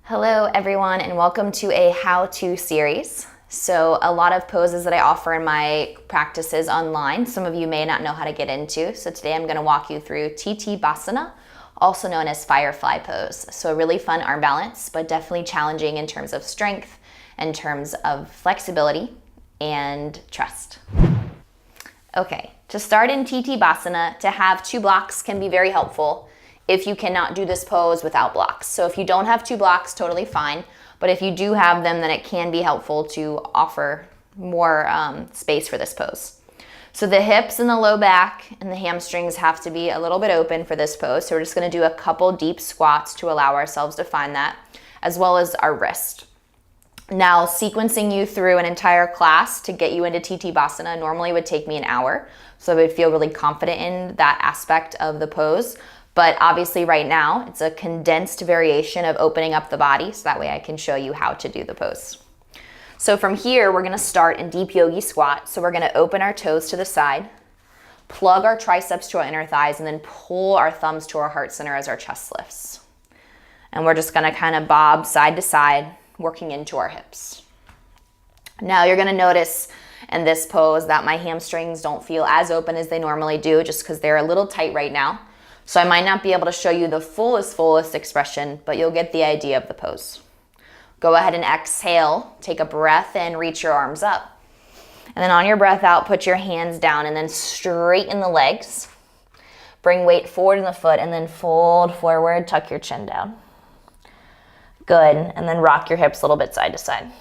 Hello everyone, and welcome to a how-to series. So a lot of poses that I offer in my practices online, some of you may not know how to get into. So today I'm going to walk you through Titibasana, also known as Firefly pose. So a really fun arm balance, but definitely challenging in terms of strength, in terms of flexibility, and trust. Okay, to start in Titibasana, to have two blocks can be very helpful if you cannot do this pose without blocks. So if you don't have two blocks, totally fine. But if you do have them, then it can be helpful to offer more space for this pose. So the hips and the low back and the hamstrings have to be a little bit open for this pose. So we're just gonna do a couple deep squats to allow ourselves to find that, as well as our wrist. Now, sequencing you through an entire class to get you into Titibasana normally would take me an hour. So I would feel really confident in that aspect of the pose. But obviously right now, it's a condensed variation of opening up the body, so that way I can show you how to do the pose. So from here, we're gonna start in deep yogi squat. So we're gonna open our toes to the side, plug our triceps to our inner thighs, and then pull our thumbs to our heart center as our chest lifts. And we're just gonna kind of bob side to side, working into our hips. Now you're gonna notice in this pose that my hamstrings don't feel as open as they normally do, just because they're a little tight right now. So I might not be able to show you the fullest expression, but you'll get the idea of the pose. Go ahead and exhale, take a breath in, reach your arms up. And then on your breath out, put your hands down and then straighten the legs. Bring weight forward in the foot and then fold forward, tuck your chin down. Good, and then rock your hips a little bit side to side.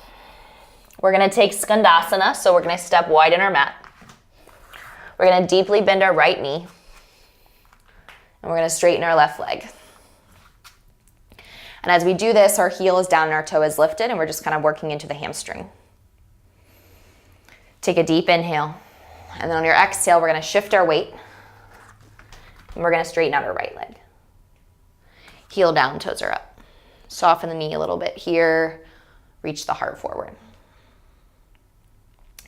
We're gonna take Skandasana, so we're gonna step wide in our mat. We're gonna deeply bend our right knee. And we're gonna straighten our left leg. And as we do this, our heel is down and our toe is lifted, and we're just kind of working into the hamstring. Take a deep inhale. And then on your exhale, we're gonna shift our weight. And we're gonna straighten out our right leg. Heel down, toes are up. Soften the knee a little bit here. Reach the heart forward.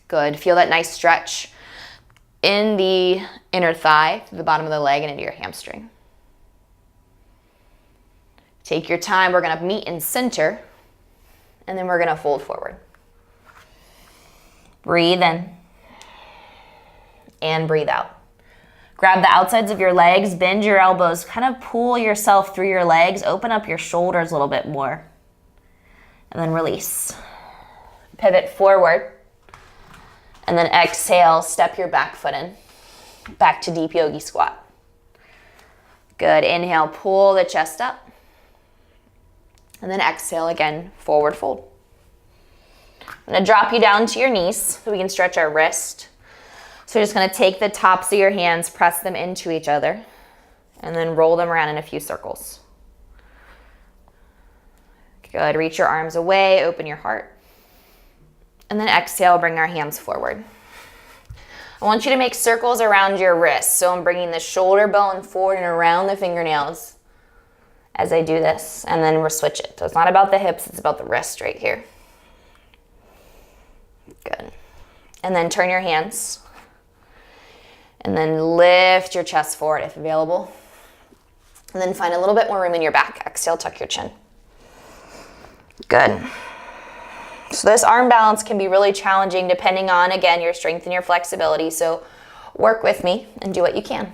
Good, feel that nice stretch in the inner thigh, to the bottom of the leg and into your hamstring. Take your time, we're gonna meet in center, and then we're gonna fold forward. Breathe in, and breathe out. Grab the outsides of your legs, bend your elbows, kind of pull yourself through your legs, open up your shoulders a little bit more, and then release. Pivot forward. And then exhale, step your back foot in, back to deep yogi squat. Good, inhale, pull the chest up. And then exhale again, forward fold. I'm gonna drop you down to your knees so we can stretch our wrist. So you're just gonna take the tops of your hands, press them into each other, and then roll them around in a few circles. Good, reach your arms away, open your heart. And then exhale, bring our hands forward. I want you to make circles around your wrists. So I'm bringing the shoulder bone forward and around the fingernails as I do this. And then we'll switch it. So it's not about the hips, it's about the wrist right here. Good. And then turn your hands. And then lift your chest forward if available. And then find a little bit more room in your back. Exhale, tuck your chin. Good. So this arm balance can be really challenging depending on, again, your strength and your flexibility. So work with me and do what you can.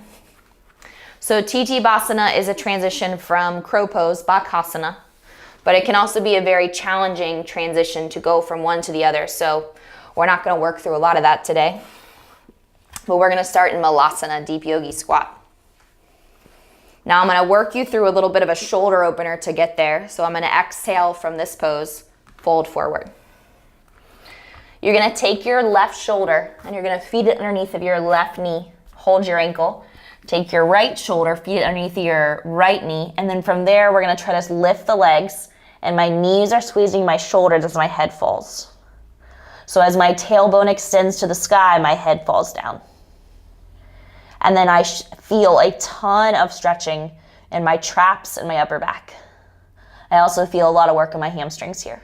So Titibasana is a transition from crow pose, Vaasana'into, but it can also be a very challenging transition to go from one to the other. So we're not gonna work through a lot of that today, but we're gonna start in Malasana, deep yogi squat. Now I'm gonna work you through a little bit of a shoulder opener to get there. So I'm gonna exhale from this pose, fold forward. You're gonna take your left shoulder and you're gonna feed it underneath of your left knee. Hold your ankle. Take your right shoulder, feed it underneath your right knee. And then from there, we're gonna try to lift the legs and my knees are squeezing my shoulders as my head falls. So as my tailbone extends to the sky, my head falls down. And then I feel a ton of stretching in my traps and my upper back. I also feel a lot of work in my hamstrings here.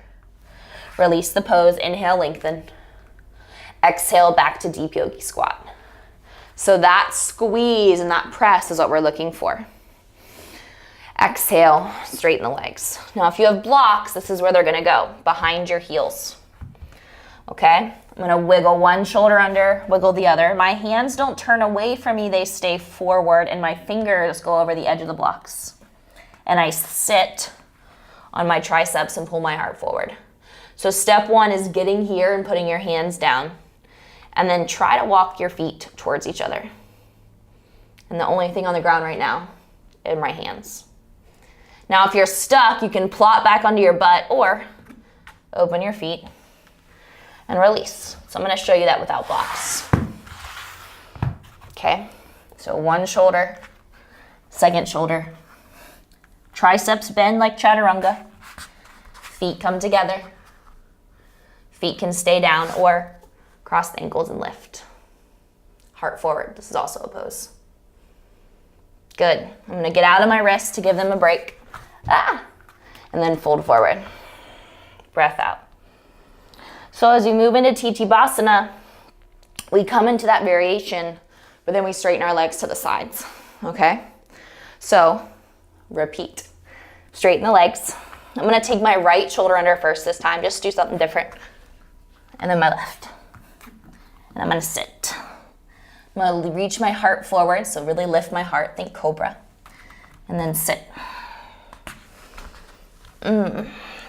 Release the pose, inhale, lengthen. Exhale, back to deep yogi squat. So that squeeze and that press is what we're looking for. Exhale, straighten the legs. Now, if you have blocks, this is where they're gonna go, behind your heels. Okay, I'm gonna wiggle one shoulder under, wiggle the other. My hands don't turn away from me, they stay forward, and my fingers go over the edge of the blocks. And I sit on my triceps and pull my heart forward. So step one is getting here and putting your hands down. And then try to walk your feet towards each other. And the only thing on the ground right now are my hands. Now, if you're stuck, you can plot back onto your butt or open your feet and release. So I'm gonna show you that without blocks. Okay, so one shoulder, second shoulder. Triceps bend like chaturanga. Feet come together. Feet can stay down or cross the ankles and lift. Heart forward, this is also a pose. Good, I'm gonna get out of my wrists to give them a break. And then fold forward. Breath out. So as you move into Titibasana, we come into that variation, but then we straighten our legs to the sides, okay? So repeat. Straighten the legs. I'm gonna take my right shoulder under first this time, just do something different. And then my left. And I'm gonna sit. I'm gonna reach my heart forward, so really lift my heart, think cobra. And then sit.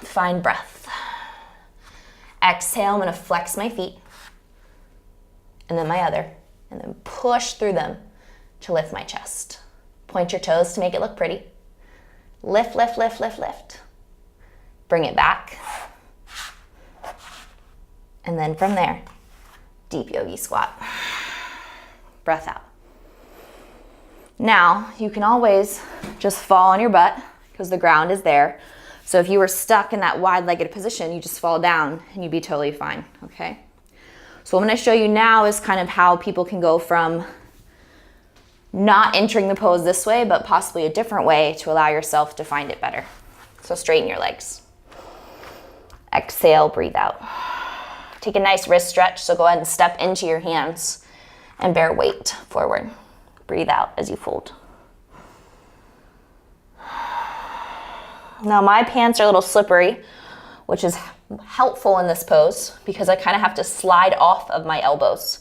Find breath. Exhale, I'm gonna flex my feet. And then my other. And then push through them to lift my chest. Point your toes to make it look pretty. Lift, lift, lift, lift, lift. Bring it back. And then from there, deep yogi squat. Breath out. Now, you can always just fall on your butt because the ground is there. So if you were stuck in that wide-legged position, you just fall down and you'd be totally fine, okay? So what I'm gonna show you now is kind of how people can go from not entering the pose this way, but possibly a different way to allow yourself to find it better. So straighten your legs. Exhale, breathe out. Take a nice wrist stretch, so go ahead and step into your hands and bear weight forward. Breathe out as you fold. Now my pants are a little slippery, which is helpful in this pose because I kind of have to slide off of my elbows.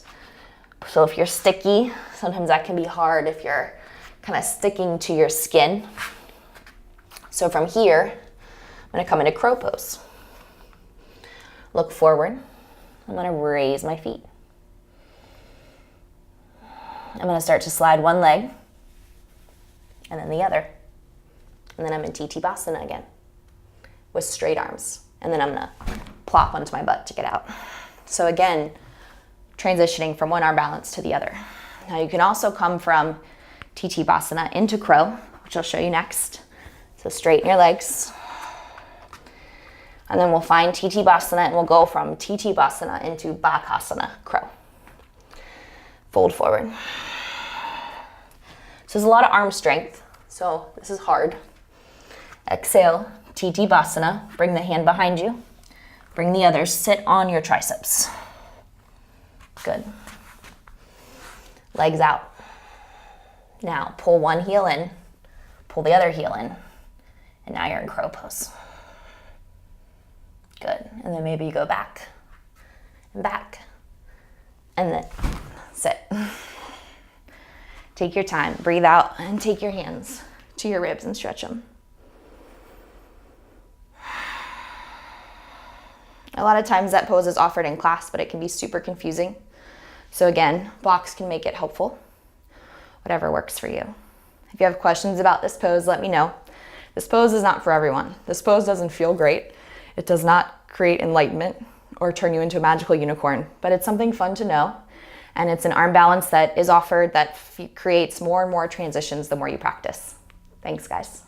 So if you're sticky, sometimes that can be hard if you're kind of sticking to your skin. So from here, I'm gonna come into crow pose. Look forward. I'm gonna raise my feet. I'm gonna start to slide one leg and then the other. And then I'm in Titibasana again with straight arms. And then I'm gonna plop onto my butt to get out. So again, transitioning from one arm balance to the other. Now you can also come from Titibasana into crow, which I'll show you next. So straighten your legs. And then we'll find Titibasana and we'll go from Titibasana into Vaasana'into Crow. Fold forward. So there's a lot of arm strength, so this is hard. Exhale, Titibasana, bring the hand behind you. Bring the other, sit on your triceps. Good. Legs out. Now pull one heel in, pull the other heel in, and now you're in crow pose. Good, and then maybe you go back, and then sit. Take your time, breathe out, and take your hands to your ribs and stretch them. A lot of times that pose is offered in class, but it can be super confusing. So again, blocks can make it helpful. Whatever works for you. If you have questions about this pose, let me know. This pose is not for everyone. This pose doesn't feel great. It does not create enlightenment or turn you into a magical unicorn, but it's something fun to know. And it's an arm balance that is offered that creates more and more transitions the more you practice. Thanks, guys.